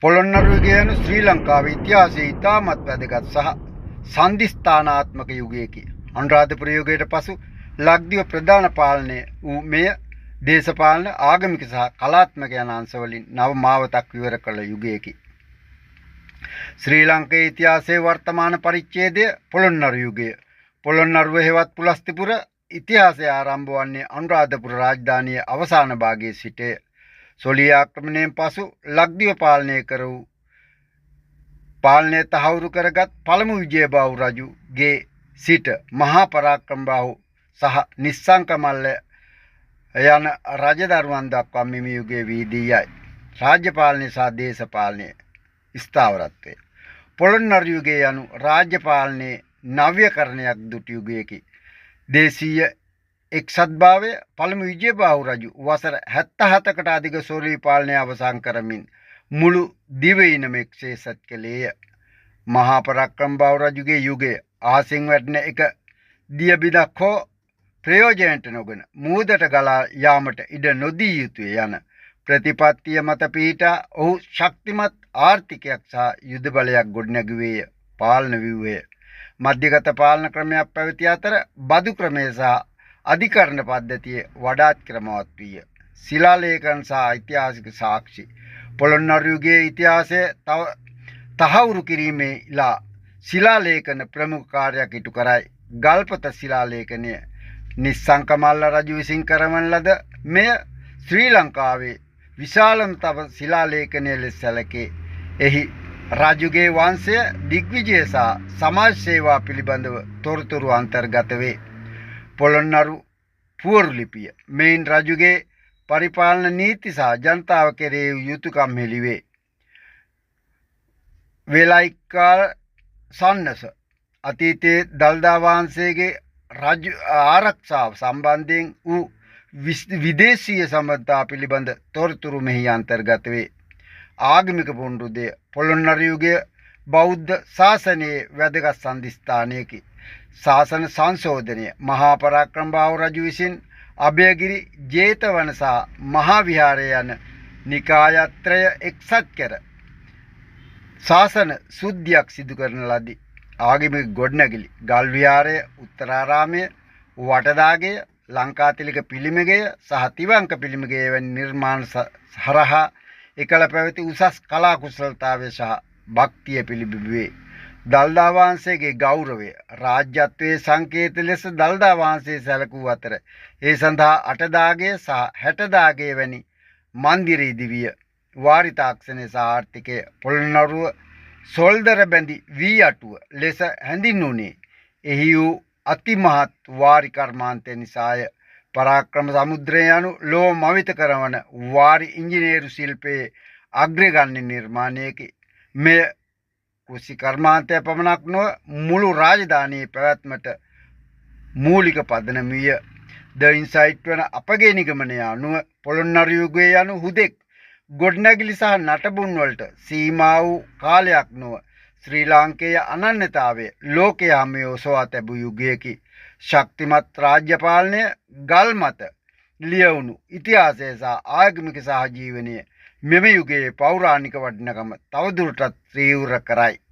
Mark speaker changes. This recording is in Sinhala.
Speaker 1: පොළොන්නරු යුගය යනු ශ්‍රී ලංකාවේ ඉතිහාසයේ ඉතාමත් වැදගත් සහ සන්ධිස්ථානාත්මක යුගයකි. අනුරාධපුර යුගයට පසු ලක්දිව ප්‍රධාන පාලනය වූ මෙය දේශපාලන, ආගමික සහ කලාත්මක යන අංශවලින් නව මාවතක් විවර කළ යුගයකි. ශ්‍රී ලංකාවේ ඉතිහාසයේ වර්තමාන පරිච්ඡේදය පොළොන්නරු යුගය. පොළොන්නරුව හෙවත් පුලස්තිපුර ඉතිහාසය ආරම්භ වන්නේ අනුරාධපුර රාජධානියේ අවසාන භාගයේ සිටය. සොළී ආක්‍රමණයෙන් පසු ලක්දිව පාලනය කර වූ පාලනය තහවුරු කරගත් පළමු විජයබාහු රජුගේ සිට මහා පරාක්‍රමබාහු සහ නිස්සංක මල්ල යන රජදරුවන් දක්වා මෙම යුගයේ වීදී යයි. රාජ්‍ය පාලනය සහ දේශපාලනය ස්ථාවරත්වය. පොළොන්නරු යුගය යනු රාජ්‍ය පාලනයේ නව්‍යකරණයක් දුටු යුගයකි. දේශීය එක්සත්භාවය පළමු විජයබාහු රජු වසර 77කට අධික සොළී පාලනය අවසන් කරමින් මුළු දිවයිනම එක්සේසත් කළේය. මහා පරාක්‍රමබාහු රජුගේ යුගය ආසින් වැටෙන එක දිය බිදක් හෝ ප්‍රයෝජනයට නොගෙන මුහුදට ගලා යාමට ඉඩ නොදී යුතුය යන ප්‍රතිපත්තිය මත පිහිටා ඔහු ශක්තිමත් ආර්ථිකයක් සහ යුද බලයක් ගොඩනැගුවේය. පාලන ව්‍යුහය මධ්‍යගත පාලන ක්‍රමයක් පැවති අතර බදු ක්‍රමය සහ අධිකරණ පද්ධතිය වඩාත් ක්‍රමවත් විය. ශිලාලේඛන සහ ඓතිහාසික සාක්ෂි පොළොන්නරු යුගයේ ඉතිහාසය තහවුරු කිරීමේලා ශිලාලේඛන ප්‍රමුඛ කාර්යයක් ඉටු කරයි. ගල්පත ශිලාලේඛනය නිස්සංක මල්ල රජු විසින් කරවන ලද මෙය ශ්‍රී ලංකාවේ විශාලම තව ශිලාලේඛනය ලෙස සැලකේ. එහි රජුගේ වංශය දිග්විජය සහ සමාජ සේවා පිළිබඳව තොරතුරු අන්තර්ගත වේ. පොළොන්නරු පුවරු ලිපිය මෙයින් රජුගේ පරිපාලන නීති සහ ජනතාව කෙරෙහි යුතුයකම් හෙළිවේ. වේලායිකාල සන්නස අතීතයේ දළදා වහන්සේගේ රජු ආරක්ෂාව සම්බන්ධයෙන් වූ විදේශීය සම්බන්ධතා පිළිබඳ තොරතුරු මෙහි අන්තර්ගත වේ. ආගමික පුනරුදය පොළොන්නරු යුගය බෞද්ධ ශාසනයේ වැදගත් සන්ධිස්ථානයකි. ශාසන සංශෝධනය මහා පරාක්‍රමබාහු රජු විසින් අභයගිරි, ජේතවන සහ මහා විහාරය යන නිකායත්‍රය එක්සත් කර ශාසන සුද්ධියක් සිදු කරන ලදී. ආගමික ගොඩනැගිලි ගල් විහාරය, උත්තරාරාමය, වටදාගය, ලංකාතිලක පිළිමගය සහ තිවංක පිළිමගය වැනි නිර්මාණ හරහා එකල පැවති උසස් කලා කුසලතාවය සහ භක්තිය පිළිබිඹුවේ. දළදා වහන්සේගේ ගෞරවය රාජ්‍යත්වයේ සංකේත ලෙස දළදා වහන්සේ සැලකූ අතර ඒ සඳහා අටදාගය සහ හැටදාගය වැනි මන්දිර ඉදිවිය. වාරිතාක්ෂණය සහ ආර්ථිකය පොළොන්නරුව සොල්දර බැඳි වී අටුව ලෙස හැඳින්වුණේ එහි වූ අතිමහත් වාරි කර්මාන්තය නිසාය. පරාක්‍රම සමුද්‍රය යනු ලොව මවිත කරවන වාරි ඉංජිනේරු ශිල්පයේ අග්‍රගණ්‍ය නිර්මාණයකි. මෙය කුසි කර්මාන්තය පමණක් නොව මුළු රාජධානියේ පැවැත්මට මූලික පදනම විය. ද ඉන්සයිට් වන අපගේ නිගමනය අනුව පොළොන්නරු යුගය යනු හුදෙක් ගොඩනැගිලි සහ නටබුන් වලට සීමා වූ කාලයක් නොව ශ්‍රී ලාංකේය අනන්‍යතාවය ලෝකයේ හැම ඔසවා තැබූ යුගයකි. ශක්තිමත් රාජ්‍ය පාලනය, ගල් මත ලියවුණු ඉතිහාසය සහ ආගමික සහජීවනය මෙම යුගයේ පෞරාණික වටිනකම තවදුරටත් තීව්‍ර කරයි.